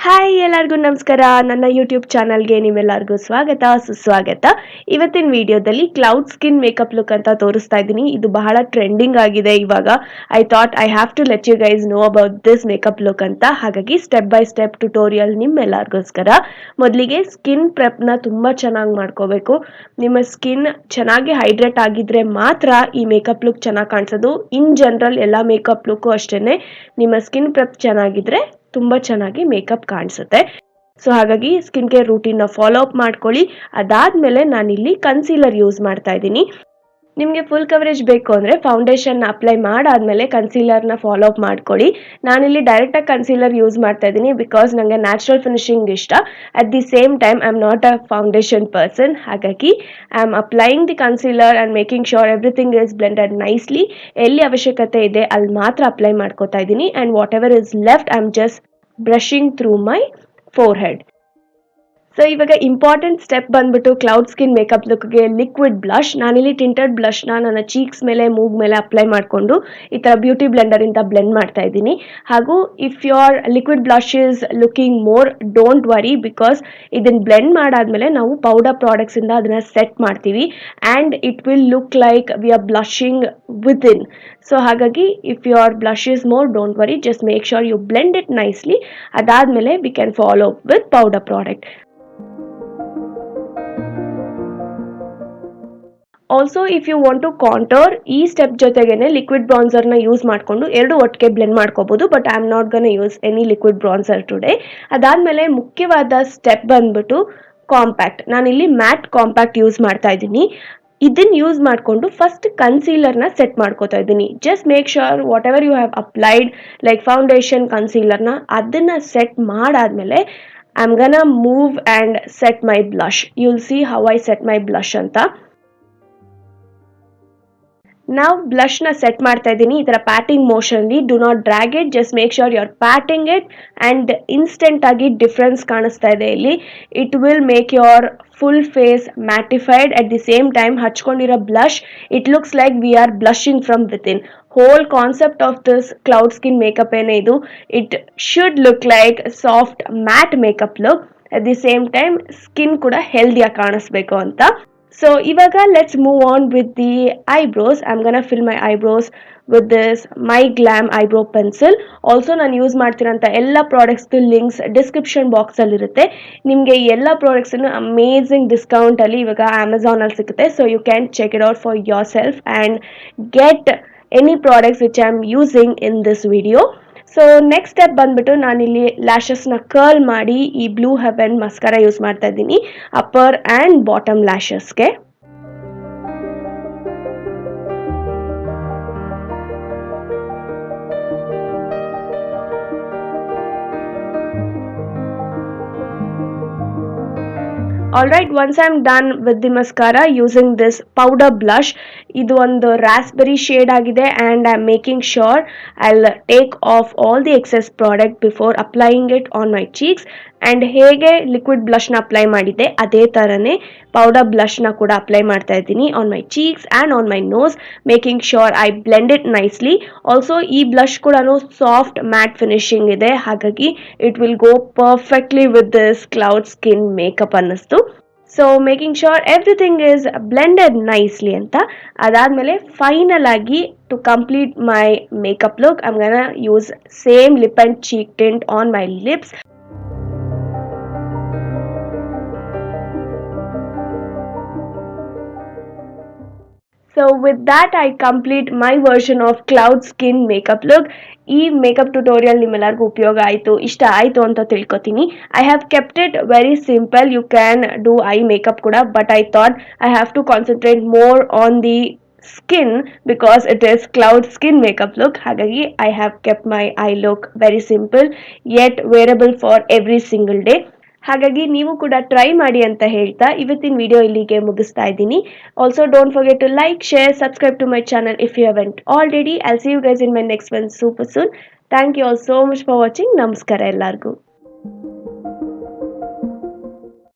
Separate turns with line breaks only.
Hi ಎಲ್ಲರಿಗೂ ನಮಸ್ಕಾರ. ನನ್ನ ಯೂಟ್ಯೂಬ್ ಚಾನಲ್ಗೆ ನಿಮ್ಮೆಲ್ಲರಿಗೂ ಸ್ವಾಗತ ಸುಸ್ವಾಗತ. ಇವತ್ತಿನ ವಿಡಿಯೋದಲ್ಲಿ ಕ್ಲೌಡ್ ಸ್ಕಿನ್ ಮೇಕಪ್ ಲುಕ್ ಅಂತ ತೋರಿಸ್ತಾ ಇದ್ದೀನಿ. ಇದು ಬಹಳ ಟ್ರೆಂಡಿಂಗ್ ಆಗಿದೆ ಇವಾಗ. I thought I have to let you guys know about this makeup look ಅಂತ. ಹಾಗಾಗಿ ಸ್ಟೆಪ್ ಬೈ ಸ್ಟೆಪ್ ಟ್ಯುಟೋರಿಯಲ್ ನಿಮ್ಮೆಲ್ಲರಿಗೋಸ್ಕರ. ಮೊದಲಿಗೆ ಸ್ಕಿನ್ ಪ್ರೆಪ್ನ ತುಂಬ ಚೆನ್ನಾಗಿ ಮಾಡ್ಕೋಬೇಕು. ನಿಮ್ಮ ಸ್ಕಿನ್ ಚೆನ್ನಾಗಿ ಹೈಡ್ರೇಟ್ ಆಗಿದ್ರೆ ಮಾತ್ರ ಈ ಮೇಕಪ್ ಲುಕ್ ಚೆನ್ನಾಗಿ ಕಾಣಿಸೋದು. ಇನ್ ಜನರಲ್ ಎಲ್ಲ ಮೇಕಪ್ ಲುಕ್ಕು ಅಷ್ಟೇ, ನಿಮ್ಮ ಸ್ಕಿನ್ ಪ್ರೆಪ್ ಚೆನ್ನಾಗಿದ್ರೆ ತುಂಬ ಚೆನ್ನಾಗಿ ಮೇಕಪ್ ಕಾಣಿಸುತ್ತೆ. ಸೊ ಹಾಗಾಗಿ ಸ್ಕಿನ್ ಕೇರ್ ರೂಟೀನ್ನ ಫಾಲೋ ಅಪ್ ಮಾಡ್ಕೊಳ್ಳಿ. ಅದಾದಮೇಲೆ ನಾನಿಲ್ಲಿ ಕನ್ಸೀಲರ್ ಯೂಸ್ ಮಾಡ್ತಾ ಇದ್ದೀನಿ. ನಿಮಗೆ ಫುಲ್ ಕವರೇಜ್ ಬೇಕು ಅಂದರೆ ಫೌಂಡೇಶನ್ನ ಅಪ್ಲೈ ಮಾಡಾದಮೇಲೆ ಕನ್ಸೀಲರ್ನ ಫಾಲೋ ಅಪ್ ಮಾಡ್ಕೊಳ್ಳಿ. ನಾನಿಲ್ಲಿ ಡೈರೆಕ್ಟಾಗಿ ಕನ್ಸೀಲರ್ ಯೂಸ್ ಮಾಡ್ತಾ ಇದ್ದೀನಿ ಬಿಕಾಸ್ ನನಗೆ ನ್ಯಾಚುರಲ್ ಫಿನಿಶಿಂಗ್ ಇಷ್ಟ. At the same time I am not a foundation person. ಹಾಗಾಗಿ I am applying the concealer and making sure everything is blended nicely. ಎಲ್ಲಿ ಅವಶ್ಯಕತೆ ಇದೆ ಅಲ್ಲಿ ಮಾತ್ರ ಅಪ್ಲೈ ಮಾಡ್ಕೋತಾ ಇದ್ದೀನಿ. And whatever is left I am just brushing through my forehead. So ಇವಾಗ important step ಬಂದ್ಬಿಟ್ಟು ಕ್ಲೌಡ್ ಸ್ಕಿನ್ ಮೇಕಪ್ ಲುಕ್ಗೆ ಲಿಕ್ವಿಡ್ ಬ್ಲಷ್. ನಾನಿಲ್ಲಿ ಟಿಂಟೆಡ್ ಬ್ಲಷ್ನ ನನ್ನ ಚೀಕ್ಸ್ ಮೇಲೆ ಮೂಗ್ ಮೇಲೆ ಅಪ್ಲೈ ಮಾಡಿಕೊಂಡು ಈ ಥರ ಬ್ಯೂಟಿ ಬ್ಲೆಂಡರಿಂದ ಬ್ಲೆಂಡ್ ಮಾಡ್ತಾ ಇದ್ದೀನಿ. ಹಾಗೂ if your liquid blush is looking more, don't worry, because ಇದನ್ನು ಬ್ಲೆಂಡ್ ಮಾಡಾದ್ಮೇಲೆ ನಾವು ಪೌಡರ್ ಪ್ರಾಡಕ್ಟ್ಸಿಂದ ಅದನ್ನು ಸೆಟ್ ಮಾಡ್ತೀವಿ and it will look like we are blushing within. So ಹಾಗಾಗಿ if your blush is more, don't worry, just make sure you blend it nicely. ಅದಾದಮೇಲೆ we can follow with powder product. Also if you want to contour, ಈ step ಜೊತೆಗೇನೆ liquid ಬ್ರಾನ್ಸರ್ನ use ಮಾಡಿಕೊಂಡು ಎರಡು ಒಟ್ಟಿಗೆ blend ಮಾಡ್ಕೋಬೋದು. But I am not gonna use any liquid bronzer today. ಅದಾದಮೇಲೆ ಮುಖ್ಯವಾದ ಸ್ಟೆಪ್ ಬಂದ್ಬಿಟ್ಟು ಕಾಂಪ್ಯಾಕ್ಟ್. ನಾನಿಲ್ಲಿ ಮ್ಯಾಟ್ ಕಾಂಪ್ಯಾಕ್ಟ್ ಯೂಸ್ ಮಾಡ್ತಾ ಇದ್ದೀನಿ. ಇದನ್ನು ಯೂಸ್ ಮಾಡಿಕೊಂಡು ಫಸ್ಟ್ ಕನ್ಸೀಲರ್ನ ಸೆಟ್ ಮಾಡ್ಕೋತಾ ಇದ್ದೀನಿ. Just make sure whatever you have applied like foundation, ಕನ್ಸೀಲರ್ನ ಅದನ್ನು ಸೆಟ್ ಮಾಡಾದಮೇಲೆ I am gonna move and set my blush. You will see how I set my blush ಅಂತ. ನಾವು ಬ್ಲಷ್ನ ಸೆಟ್ ಮಾಡ್ತಾ ಇದ್ದೀನಿ ಈ ಥರ ಪ್ಯಾಟಿಂಗ್ ಮೋಷನ್ಲಿ. Do not drag it, just make sure you are patting it and instant ಆಗಿ difference ಕಾಣಿಸ್ತಾ ಇದೆ ಇಲ್ಲಿ. It will make your full face mattified. At the same time ಹಚ್ಕೊಂಡಿರೋ blush, it looks like we are blushing from within. Whole concept of this cloud skin makeup ಏನೇ ಇದು, it should look like soft matte makeup look. At the same time skin ಕೂಡ ಹೆಲ್ದಿಯಾಗಿ ಕಾಣಿಸ್ಬೇಕು ಅಂತ. So ivaga let's move on with the eyebrows. I'm gonna fill my eyebrows with this MyGlamm eyebrow pencil. Also ನಾನು use ಮಾಡ್ತಿರೋಂಥ ಎಲ್ಲ ಪ್ರಾಡಕ್ಟ್ಸ್ದು links description ಬಾಕ್ಸಲ್ಲಿ ಇರುತ್ತೆ. ನಿಮಗೆ ಈ ಎಲ್ಲ ಪ್ರಾಡಕ್ಟ್ಸನ್ನು ಅಮೇಝಿಂಗ್ ಡಿಸ್ಕೌಂಟಲ್ಲಿ ಇವಾಗ ಅಮೆಝಾನಲ್ಲಿ ಸಿಗುತ್ತೆ. So you can check it out for yourself and get any products which I am using in this video. So next step ಬಂದ್ಬಿಟ್ಟು ನಾನಿಲ್ಲಿ ಲ್ಯಾಶಸ್ನ ಕರ್ಲ್ ಮಾಡಿ ಈ ಬ್ಲೂ ಹೆವೆನ್ ಮಸ್ಕರ ಯೂಸ್ ಮಾಡ್ತಾ ಇದ್ದೀನಿ ಅಪ್ಪರ್ ಆ್ಯಂಡ್ ಬಾಟಮ್ ಲ್ಯಾಶಸ್ಗೆ. Alright, once I'm done with the mascara using this powder blush, ಇದು ಒಂದು raspberry shade ಆಗಿದೆ and I'm making sure I'll take off all the excess product before applying it on my cheeks. And ಹೇಗೆ liquid ಬ್ಲಷ್ನ apply ಮಾಡಿದ್ದೆ ಅದೇ ಥರನೇ powder ಬ್ಲಷ್ನ ಕೂಡ ಅಪ್ಲೈ ಮಾಡ್ತಾ ಇದ್ದೀನಿ on my cheeks and on my nose, making sure I blend it nicely. Also ಈ ಬ್ಲಷ್ ಕೂಡ ಸಾಫ್ಟ್ ಮ್ಯಾಟ್ ಫಿನಿಶಿಂಗ್ ಇದೆ, ಹಾಗಾಗಿ it will go perfectly with this cloud skin makeup ಅನ್ನಿಸ್ತು. So making sure everything is blended nicely ಅಂತ. ಅದಾದಮೇಲೆ final ಆಗಿ to complete my makeup look I am gonna use same lip and cheek tint on my lips. So with that I complete my version of cloud skin makeup look. ಈ makeup tutorial ನಿಮ್ಮೆಲ್ಲರಿಗೂ ಉಪಯೋಗ ಆಯಿತು, ಇಷ್ಟ ಆಯಿತು ಅಂತ ತಿಳ್ಕೊತೀನಿ. I have kept it very simple. You can do eye makeup ಕೂಡ, but I thought I have to concentrate more on the skin because it is cloud skin makeup look. ಹಾಗಾಗಿ I have kept my eye look very simple yet wearable for every single day. ಹಾಗಾಗಿ ನೀವು ಕೂಡ try ಮಾಡಿ ಅಂತ ಹೇಳ್ತಾ ಇವತ್ತಿನ video ಇಲ್ಲಿಗೆ ಮುಗಿಸ್ತಾ ಇದ್ದೀನಿ. Also don't forget to like, share, subscribe to my channel if you haven't already. I'll see you guys in my next one super soon. Thank you all so much for watching. ನಮಸ್ಕಾರ ಎಲ್ಲರಿಗೂ.